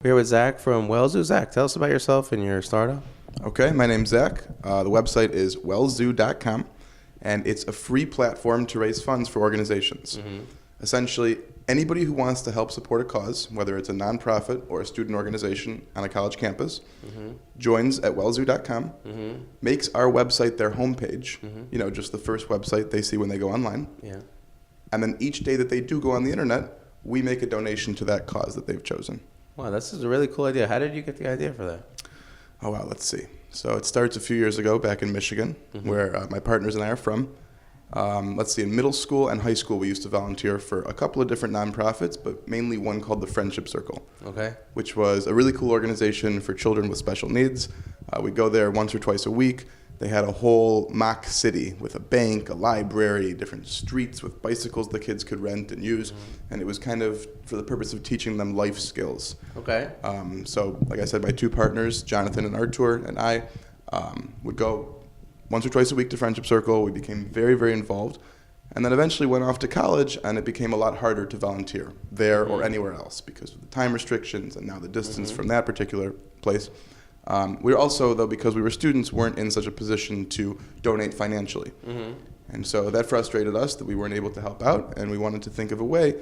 We're here with Zach from Welzoo. Zach, tell us about yourself and your startup. Okay, my name's Zach. The website is welzoo.com, and it's a free platform to raise funds for organizations. Essentially, anybody who wants to help support a cause, whether it's a nonprofit or a student organization on a college campus, joins at welzoo.com, makes our website their homepage, just the first website they see when they go online. Yeah. And then each day that they do go on the internet, we make a donation to that cause that they've chosen. Wow, this is a really cool idea. How did you get the idea for that? Oh, wow, let's see. So it starts a few years ago back in Michigan, where my partners and I are from. Let's see, in middle school and high school, we used to volunteer for a couple of different nonprofits, but mainly one called the Friendship Circle, Okay. which was a really cool organization for children with special needs. We'd go there once or twice a week. They had a whole mock city with a bank, a library, different streets with bicycles the kids could rent and use, and it was kind of for the purpose of teaching them life skills. Okay. So, like I said, my two partners, Jonathan and Artur, and I would go once or twice a week to Friendship Circle. We became very, very involved, and then eventually went off to college, and it became a lot harder to volunteer there or anywhere else because of the time restrictions and now the distance from that particular place. We were also, though, because we were students, weren't in such a position to donate financially. And so that frustrated us that we weren't able to help out, and we wanted to think of a way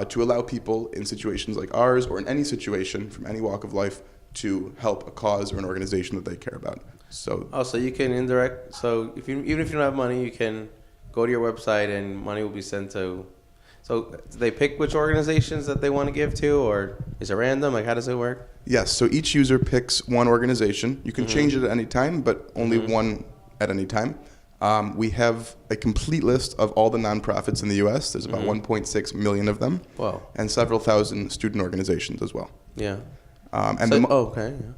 to allow people in situations like ours or in any situation from any walk of life to help a cause or an organization that they care about. So, So you can indirect. So even if you don't have money, you can go to your website and money will be sent to. So do they pick which organizations that they want to give to, or is it random? Like, how does it work? yes, so each user picks one organization. You can change it at any time, but only one at any time. We have a complete list of all the nonprofits in the U.S. There's about 1.6 million of them. Wow. And several thousand student organizations as well. Yeah. And So, the, okay. Yeah.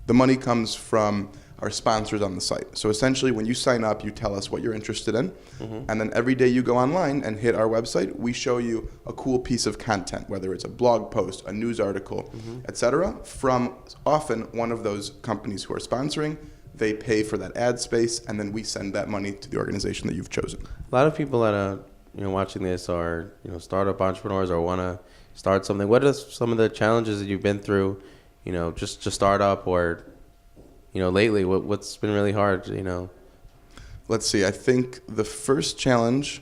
the money comes from our sponsors on the site. So essentially, when you sign up, you tell us what you're interested in, and then every day you go online and hit our website, we show you a cool piece of content, whether it's a blog post, a news article, etc., from often one of those companies who are sponsoring. They pay for that ad space, and then we send that money to the organization that you've chosen. A lot of people that are watching this are startup entrepreneurs or want to start something. What are some of the challenges that you've been through? Just to start up, or lately, what's been really hard? Let's see. I think the first challenge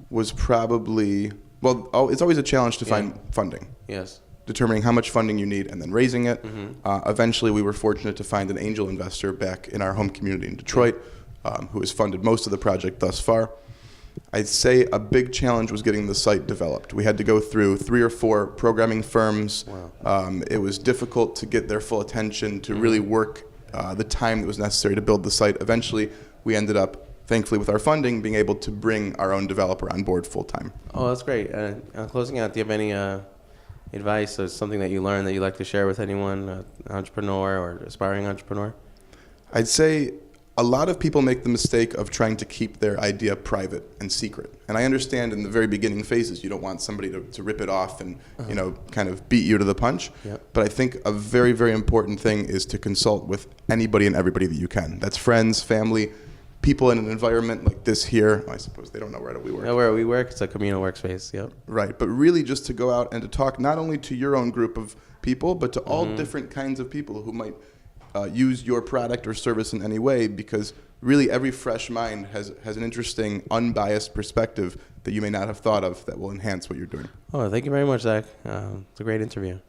was probably, it's always a challenge to find funding. Yes. Determining how much funding you need and then raising it. Eventually, we were fortunate to find an angel investor back in our home community in Detroit, who has funded most of the project thus far. I'd say a big challenge was getting the site developed. We had to go through 3 or 4 programming firms. Wow. It was difficult to get their full attention to really work the time that was necessary to build the site. Eventually, we ended up, thankfully with our funding, being able to bring our own developer on board full time. Oh, that's great. Closing out, do you have any advice or something that you learned that you'd like to share with anyone, an entrepreneur or aspiring entrepreneur? I'd say a lot of people make the mistake of trying to keep their idea private and secret. And I understand in the very beginning phases, you don't want somebody to rip it off and, kind of beat you to the punch. Yep. But I think a very, very important thing is to consult with anybody and everybody that you can. That's friends, family, people in an environment like this here. I suppose they don't know where we work. Where we work, it's a communal workspace. Yep. Right. But really just to go out and to talk not only to your own group of people, but to all different kinds of people who might use your product or service in any way, because really every fresh mind has an interesting, unbiased perspective that you may not have thought of that will enhance what you're doing. Oh, thank you very much, Zach. It's a great interview.